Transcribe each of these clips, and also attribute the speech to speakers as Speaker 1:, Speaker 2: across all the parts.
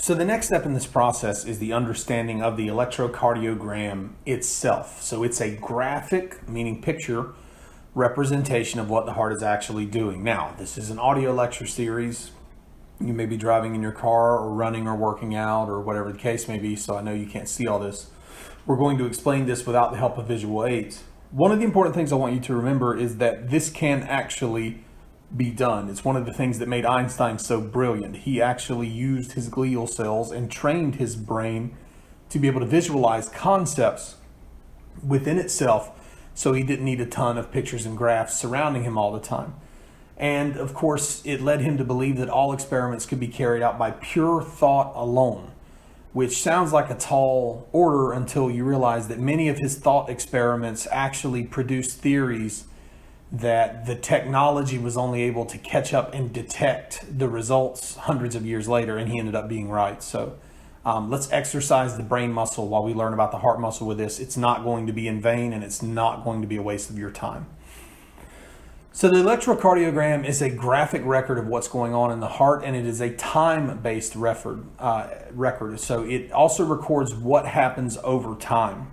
Speaker 1: So the next step in this process is the understanding of the electrocardiogram itself. So it's a graphic, meaning picture, representation of what the heart is actually doing. Now, this is an audio lecture series. You may be driving in your car or running or working out or whatever the case may be, so I know you can't see all this. We're going to explain this without the help of visual aids. One of the important things I want you to remember is that this can actually be done. It's one of the things that made Einstein so brilliant. He actually used his glial cells and trained his brain to be able to visualize concepts within itself, so he didn't need a ton of pictures and graphs surrounding him all the time. And of course, it led him to believe that all experiments could be carried out by pure thought alone, which sounds like a tall order until you realize that many of his thought experiments actually produced theories that the technology was only able to catch up and detect the results hundreds of years later, and he ended up being right. So let's exercise the brain muscle while we learn about the heart muscle with this. It's not going to be in vain, and it's not going to be a waste of your time. So the electrocardiogram is a graphic record of what's going on in the heart, and it is a time-based record. So it also records what happens over time.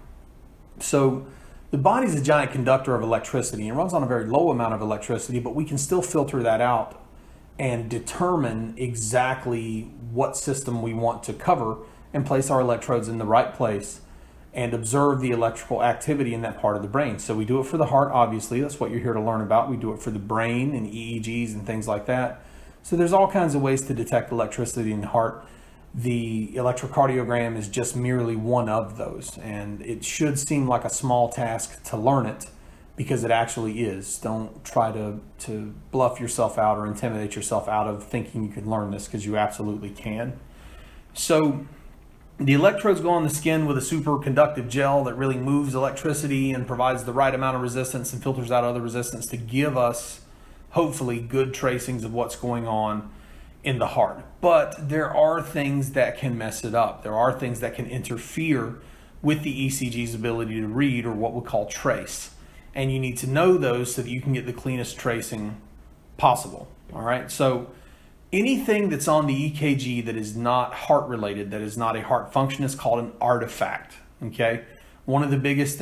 Speaker 1: So the body is a giant conductor of electricity and runs on a very low amount of electricity, but we can still filter that out and determine exactly what system we want to cover and place our electrodes in the right place and observe the electrical activity in that part of the brain. So we do it for the heart, obviously. That's what you're here to learn about. We do it for the brain and EEGs and things like that. So there's all kinds of ways to detect electricity in the heart. The electrocardiogram is just merely one of those, and it should seem like a small task to learn it, because it actually is. Don't try to bluff yourself out or intimidate yourself out of thinking you can learn this, because you absolutely can. So the electrodes go on the skin with a superconductive gel that really moves electricity and provides the right amount of resistance and filters out other resistance to give us, hopefully, good tracings of what's going on in the heart. But there are things that can mess it up. There are things that can interfere with the ECG's ability to read, or what we call trace. And you need to know those so that you can get the cleanest tracing possible. All right. So anything that's on the EKG that is not heart related, that is not a heart function, is called an artifact. Okay. One of the biggest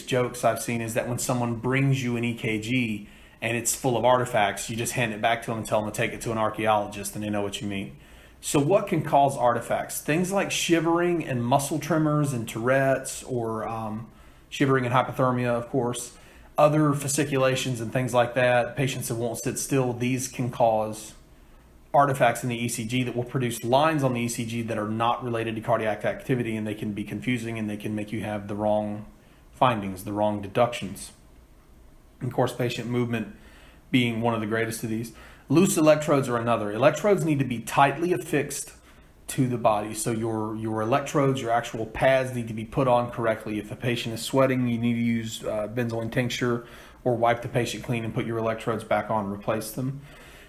Speaker 1: jokes I've seen is that when someone brings you an EKG and it's full of artifacts, you just hand it back to them and tell them to take it to an archaeologist, and they know what you mean. So what can cause artifacts? Things like shivering and muscle tremors and Tourette's, or shivering and hypothermia, of course. Other fasciculations and things like that, patients that won't sit still, these can cause artifacts in the ECG that will produce lines on the ECG that are not related to cardiac activity, and they can be confusing, and they can make you have the wrong findings, the wrong deductions. And of course, patient movement being one of the greatest of these. Loose electrodes are another. Electrodes need to be tightly affixed to the body. So your electrodes, your actual pads, need to be put on correctly. If a patient is sweating, you need to use benzoyl tincture, or wipe the patient clean and put your electrodes back on, replace them.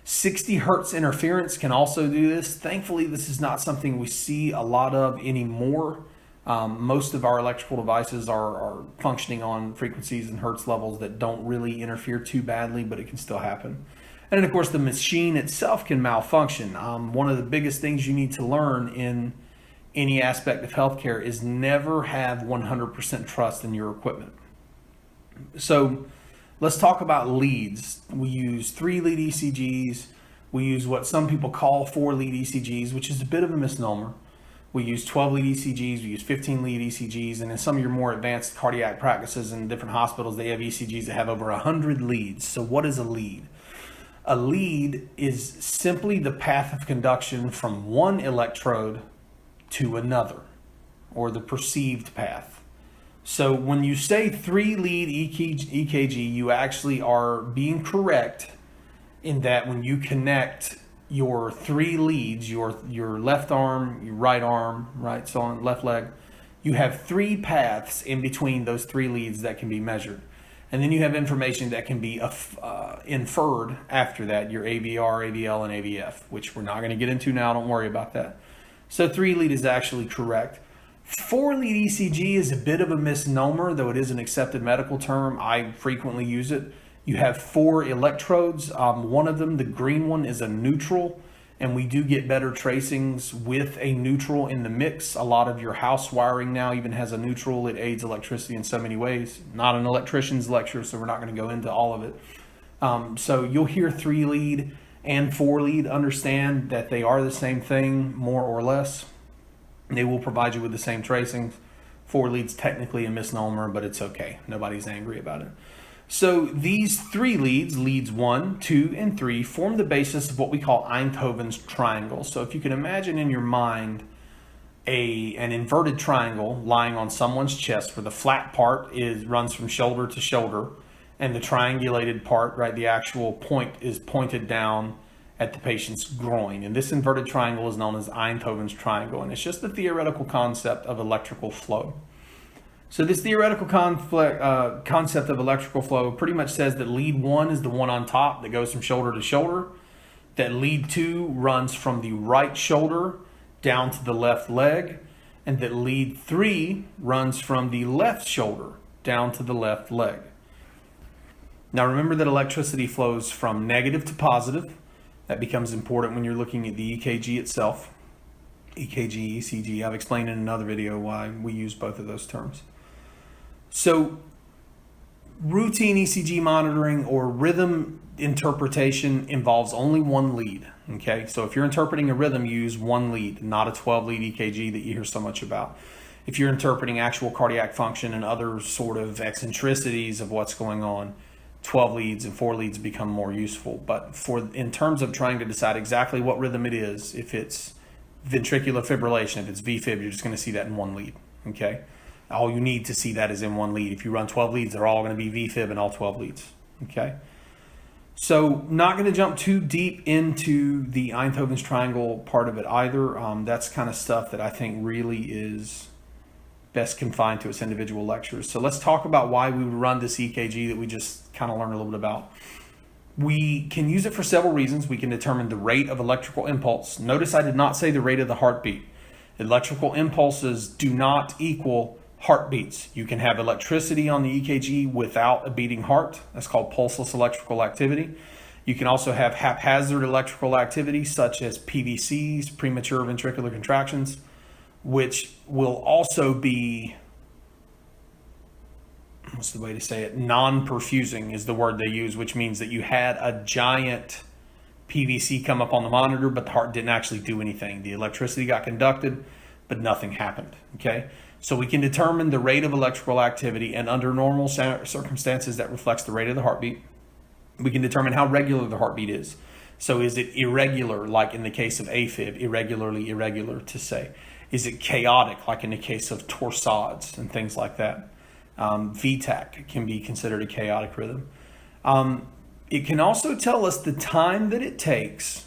Speaker 1: 60 hertz interference can also do this. Thankfully, this is not something we see a lot of anymore. Most of our electrical devices are functioning on frequencies and hertz levels that don't really interfere too badly, but it can still happen. And then, of course, the machine itself can malfunction. One of the biggest things you need to learn in any aspect of healthcare is never have 100% trust in your equipment. So let's talk about leads. We use 3-lead ECGs. We use what some people call 4-lead ECGs, which is a bit of a misnomer. We use 12-lead ECGs, we use 15-lead ECGs, and in some of your more advanced cardiac practices in different hospitals, they have ECGs that have over 100 leads. So what is a lead? A lead is simply the path of conduction from one electrode to another, or the perceived path. So when you say 3-lead EKG, you actually are being correct in that when you connect your 3 leads, your left arm, your right arm, right, so on left leg, you have 3 paths in between those 3 leads that can be measured. And then you have information that can be inferred after that, your AVR, AVL, and AVF, which we're not going to get into now. Don't worry about that. So 3-lead is actually correct. 4-lead ECG is a bit of a misnomer, though it is an accepted medical term. I frequently use it. You have 4 electrodes. One of them, the green one, is a neutral, and we do get better tracings with a neutral in the mix. A lot of your house wiring now even has a neutral. It aids electricity in so many ways. Not an electrician's lecture, so we're not going to go into all of it. So you'll hear 3-lead and 4-lead. Understand that they are the same thing, more or less. They will provide you with the same tracings. 4-lead's technically a misnomer, but it's okay. Nobody's angry about it. So these 3 leads, leads 1, 2, and 3, form the basis of what we call Einthoven's triangle. So if you can imagine in your mind an inverted triangle lying on someone's chest, where the flat part runs from shoulder to shoulder, and the triangulated part, right, the actual point is pointed down at the patient's groin. And this inverted triangle is known as Einthoven's triangle, and it's just the theoretical concept of electrical flow. So this theoretical concept of electrical flow pretty much says that lead 1 is the one on top that goes from shoulder to shoulder, that lead 2 runs from the right shoulder down to the left leg, and that lead 3 runs from the left shoulder down to the left leg. Now remember that electricity flows from negative to positive. That becomes important when you're looking at the EKG itself. EKG, ECG, I've explained in another video why we use both of those terms. So routine ECG monitoring or rhythm interpretation involves only one lead. Okay, so if you're interpreting a rhythm, you use one lead, not a 12-lead EKG that you hear so much about. If you're interpreting actual cardiac function and other sort of eccentricities of what's going on, 12 leads and 4 leads become more useful. But in terms of trying to decide exactly what rhythm it is, if it's ventricular fibrillation, if it's VFib, you're just going to see that in one lead. Okay. All you need to see that is in one lead. If you run 12 leads, they're all going to be VFib in all 12 leads. Okay. So not going to jump too deep into the Einthoven's triangle part of it either. That's kind of stuff that I think really is best confined to its individual lectures. So let's talk about why we would run this EKG that we just kind of learned a little bit about. We can use it for several reasons. We can determine the rate of electrical impulse. Notice I did not say the rate of the heartbeat. Electrical impulses do not equal heartbeats. You can have electricity on the EKG without a beating heart. That's called pulseless electrical activity. You can also have haphazard electrical activity such as PVCs, premature ventricular contractions, which will also be, what's the way to say it? Non-perfusing is the word they use, which means that you had a giant PVC come up on the monitor, but the heart didn't actually do anything. The electricity got conducted, but nothing happened. Okay. So we can determine the rate of electrical activity, and under normal circumstances that reflects the rate of the heartbeat. We can determine how regular the heartbeat is. So is it irregular, like in the case of AFib, irregularly irregular to say? Is it chaotic, like in the case of torsades and things like that? VTAC can be considered a chaotic rhythm. It can also tell us the time that it takes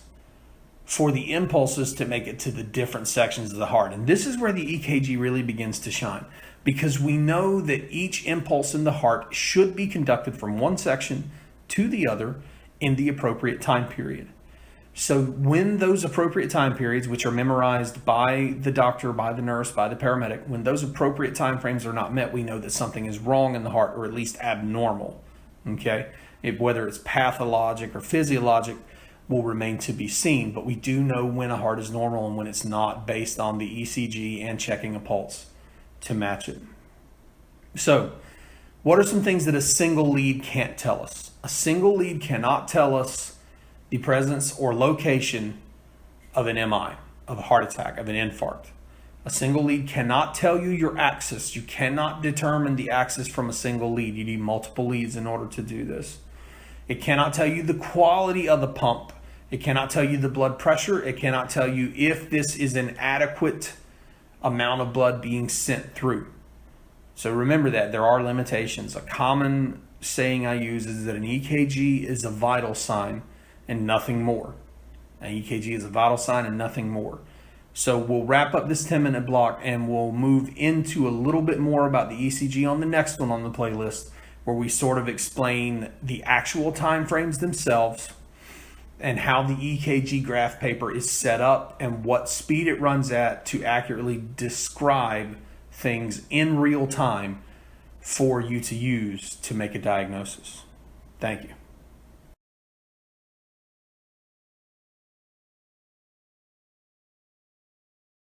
Speaker 1: for the impulses to make it to the different sections of the heart. And this is where the EKG really begins to shine, because we know that each impulse in the heart should be conducted from one section to the other in the appropriate time period. So when those appropriate time periods, which are memorized by the doctor, by the nurse, by the paramedic, when those appropriate time frames are not met, we know that something is wrong in the heart, or at least abnormal. Okay? Whether it's pathologic or physiologic will remain to be seen, but we do know when a heart is normal and when it's not, based on the ECG and checking a pulse to match it. So what are some things that a single lead can't tell us? A single lead cannot tell us the presence or location of an MI, of a heart attack, of an infarct. A single lead cannot tell you your axis. You cannot determine the axis from a single lead. You need multiple leads in order to do this. It cannot tell you the quality of the pump. It cannot tell you the blood pressure. It cannot tell you if this is an adequate amount of blood being sent through. So remember that there are limitations. A common saying I use is that an EKG is a vital sign and nothing more. An EKG is a vital sign and nothing more. So we'll wrap up this 10-minute block and we'll move into a little bit more about the ECG on the next one on the playlist, where we sort of explain the actual time frames themselves and how the EKG graph paper is set up and what speed it runs at to accurately describe things in real time for you to use to make a diagnosis. Thank you.